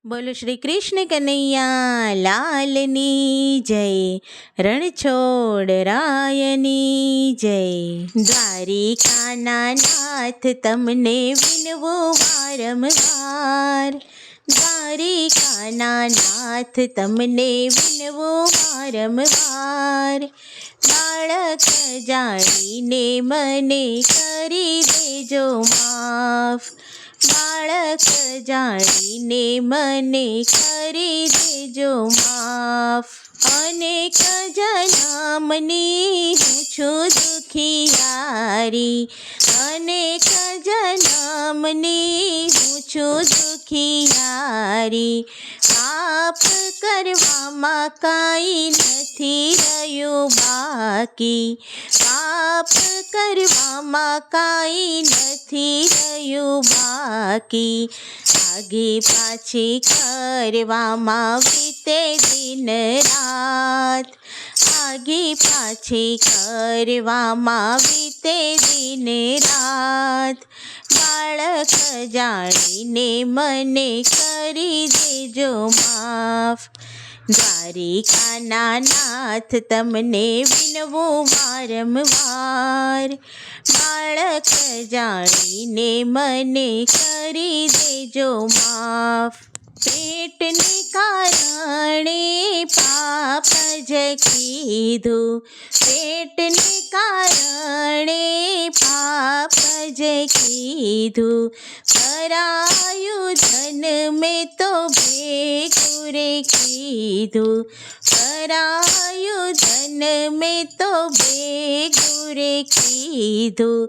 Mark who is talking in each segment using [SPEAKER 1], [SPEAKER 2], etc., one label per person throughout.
[SPEAKER 1] બોલો શ્રી કૃષ્ણ કનૈયા લાલની જય, રણછોડ રાયની જય. દ્વારિકાના નાથ તમને વિનવું વારંવાર, દ્વારિકાના નાથ તમને વિનવું વારંવાર. બાળક જાણીને મને કરી દેજો માફ, બાળક જાણીને મને કરી દેજો માફ. અનેક જન્મની હું છું દુખિયારી, અનેક જન્મની હું છું દુખિયારી. પાપ કરવામાં કાંઈ નથી રહ્યું બાકી, પાપ કરવામાં કાંઈ નથી રહ્યું બાકી. આગે પાછી કરવામાં વીતે દિન રાત, આગે પાછી કરવામાં વીતે દિન રાત. બાળક જાણીને મને કરી દેજો માફ, દ્વારિકાના નાથ તમને વિનવું વારંવાર. બાળક જાણીને મને કરી દેજો માફ. પેટને કારણે પાપ જ કીધું, પેટને કારણે પાપ જ કીધું. પરાયું ધન મેં તો ભેગું રે કીધું, પરાયું ધન મેં તો ભેગું રે કીધું.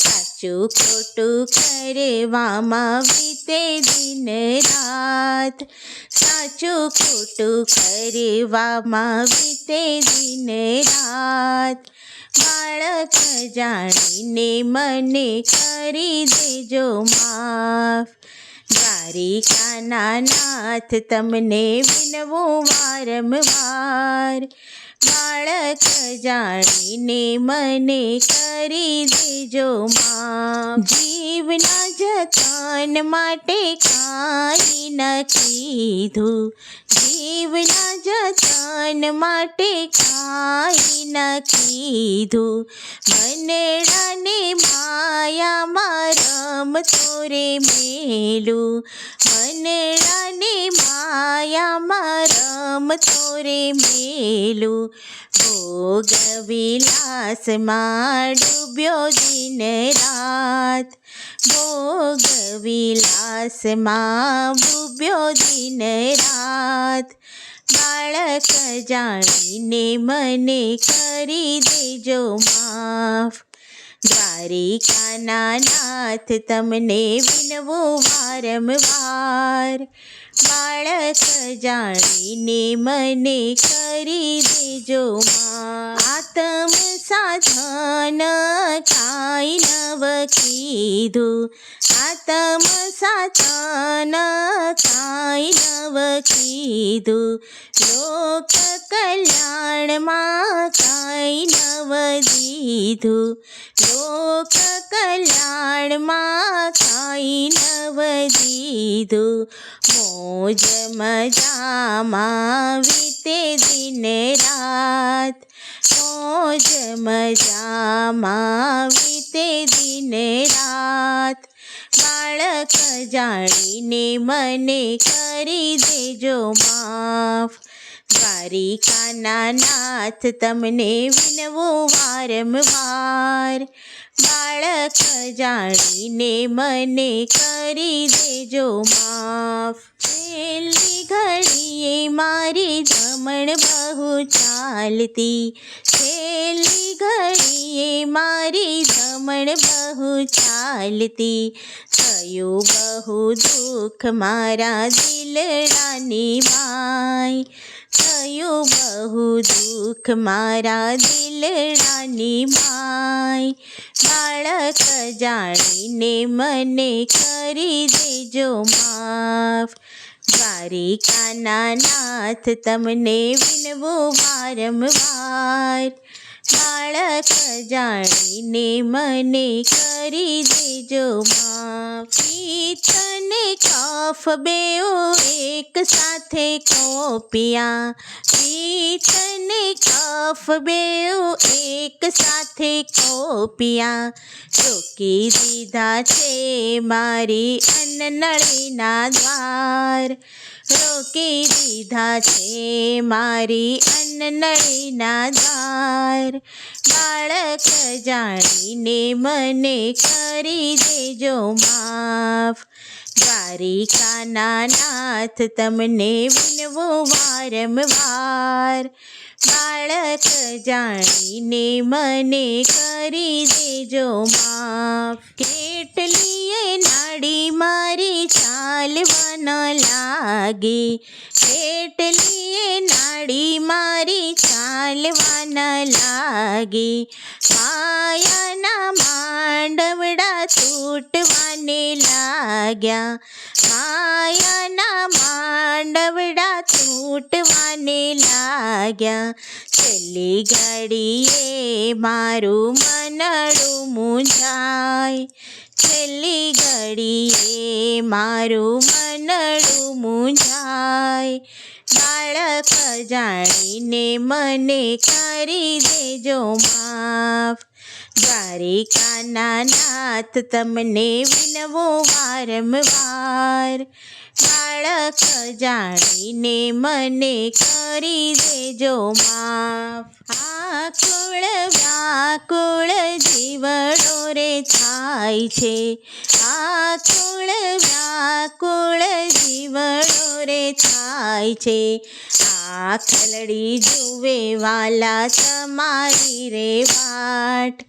[SPEAKER 1] સાચું ખોટું કરવામાં વીતે દિન રાત, સાચું ખોટું કરવામાં વીતે દિન રાત. બાળક જાણીને મને કરી દેજો માફ, દ્વારિકાના નાથ તમને વિનવું વારંવાર. બાળક જાણીને મને કરી દેજો માફ. જીવના જતન માટે કાંઈ ન કીધું, જીવના જતન માટે કાંઈ ન કીધું. મનડાને માયામાં રમતો રે મેલું, મનડાને માયામાં રમતો રે મેલું. ભોગ વિલાસમાં ડૂબ્યો દિન રાત, ભોગ વિલાસમાં ડૂબ્યો દિન રાત. બાળક જાણીને મને કરી દેજો માફ, દ્વારિકાના નાથ તમને વિનવું વારંવાર. બાળક જાણીને મને કરી દેજો માફ. આત્મ સાધન કાંઈ નવ કીધું, આત્મ સાધન કાંઈ નવ કીધું. લોક કલ્યાણમાં કાંઈ નવ દીધું, લોક કલ્યાણમાં કાંઈ નવ દીધું. મોજ મજામાં વીતે દિન રાત, મોજ મજામાં વીતે દિન રાત. બાળક જાણીને મને કરી દેજો માફ, દ્વારિકાના નાથ તમને વિનવું વારંવાર. બાળક જાણીને મને કરી દેજો માફ. છેલ્લી ઘડીએ મારી ધમણ બહુ ચાલતી, છેલ્લી ઘડીએ મારી ધમણ બહુ ચાલતી. થયું બહુ દુઃખ મારા દિલડાની માય, થયું બહુ દુઃખ મારા દિલડાની માય. બાળક જાણીને મને કરી દેજો માફ, દ્વારિકાના નાથ તમને વિનવું વારંવાર. બાળક જાણીને મને કરી દેજો માફ. પિત્ત ને કફ બેઉ એક સાથે કોપિયા, પીઠ ને કફ બેઉ એક સાથે કોપિયા, રોકી દીધા છે મારી અન્નનળીના દ્વાર, રોકી દીધા છે મારી અન્નનળીના દ્વાર, બાળક જાણીને મને કરી દેજો માફ, દ્વારિકાના નાથ તમને વિનવું વારંવાર, બાળક જાણીને મને કરી દેજો માફ, કેટલીએ નાડી મારી ચાલવા ન લાગે, કેટલીએ નાડી મારી ચાલવા ન લાગે, માયાના માંડવડા તૂટવાને લાગ્યા, માયાના માંડવડા તૂટવાને લાગ્યા, છેલ્લી ઘડીએ મારું મનડું મૂંઝાય, છેલ્લી ઘડીએ મારું મનડું મૂંઝાય, બાળક જાણીને મને કરી દેજો માફ, દ્વારિકાના નાથ તમને વિનવું વારંવાર, બાળક જાણીને મને કરી દેજો માફ, આકુળ વ્યાકુળ જીવડો રે થાય છે, આકુળ વ્યાકુળ જીવડો રે થાય છે, આખલડી જુએ વાલા તમારી રે વાટ,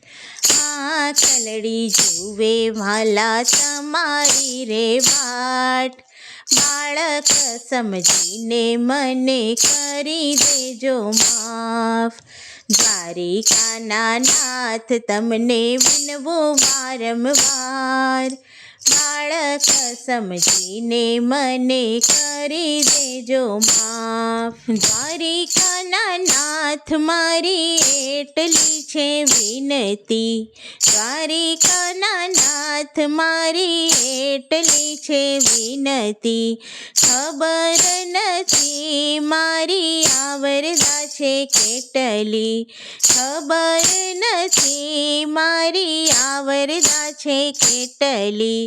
[SPEAKER 1] આખલડી જુએ વાલા તમારી રે વાટ, બાળક સમજીને મને કરી દેજો માફ, દ્વારિકાના નાથ તમને વિનવું વારંવાર, બાળક સમજીને મને કરી દેજો માફ, દ્વારિકાના નાથ મારી એટલી છે વિનતી, દ્વારિકાના નાથ મારી એટલી છે વિનતી, ખબર નથી મારી આવરદા છે કેટલી, ખબર નથી મારી આવરદા છે કેટલી,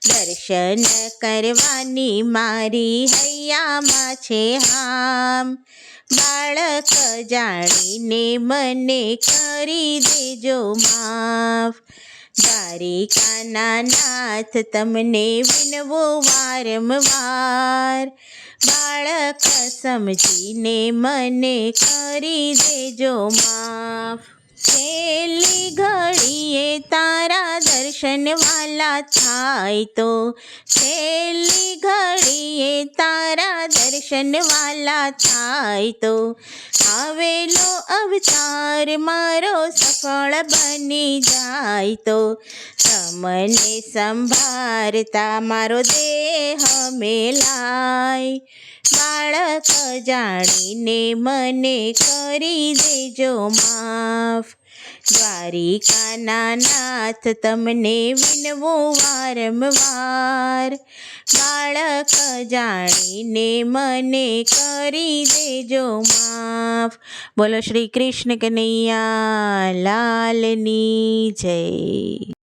[SPEAKER 1] દર્શન કરવાની મારી હૈયામાં છે હામ, બાળક જાણીને મને કરી દેજો માફ, દ્વારિકાના નાથ તમને વિનવું વારંવાર, બાળક સમજીને મને કરી દેજો માફ, છેલ્લી ઘડીએ તારા દર્શન વાલા થાય તો, છેલ્લી ઘડીએ તારા દર્શન વાલા થાય તો, આવેલો અવતાર મારો સફળ બની જાય તો, તમને સંભાળતા મારો દેહ મેલાય, બાળક જાણીને મને કરી દેજો માફ, દ્વારિકાના નાથ તમને વિનવું વારંવાર, બાળક જાણીને મને કરી દેજો માફ, બોલો શ્રી કૃષ્ણ કનૈયા લાલની જય.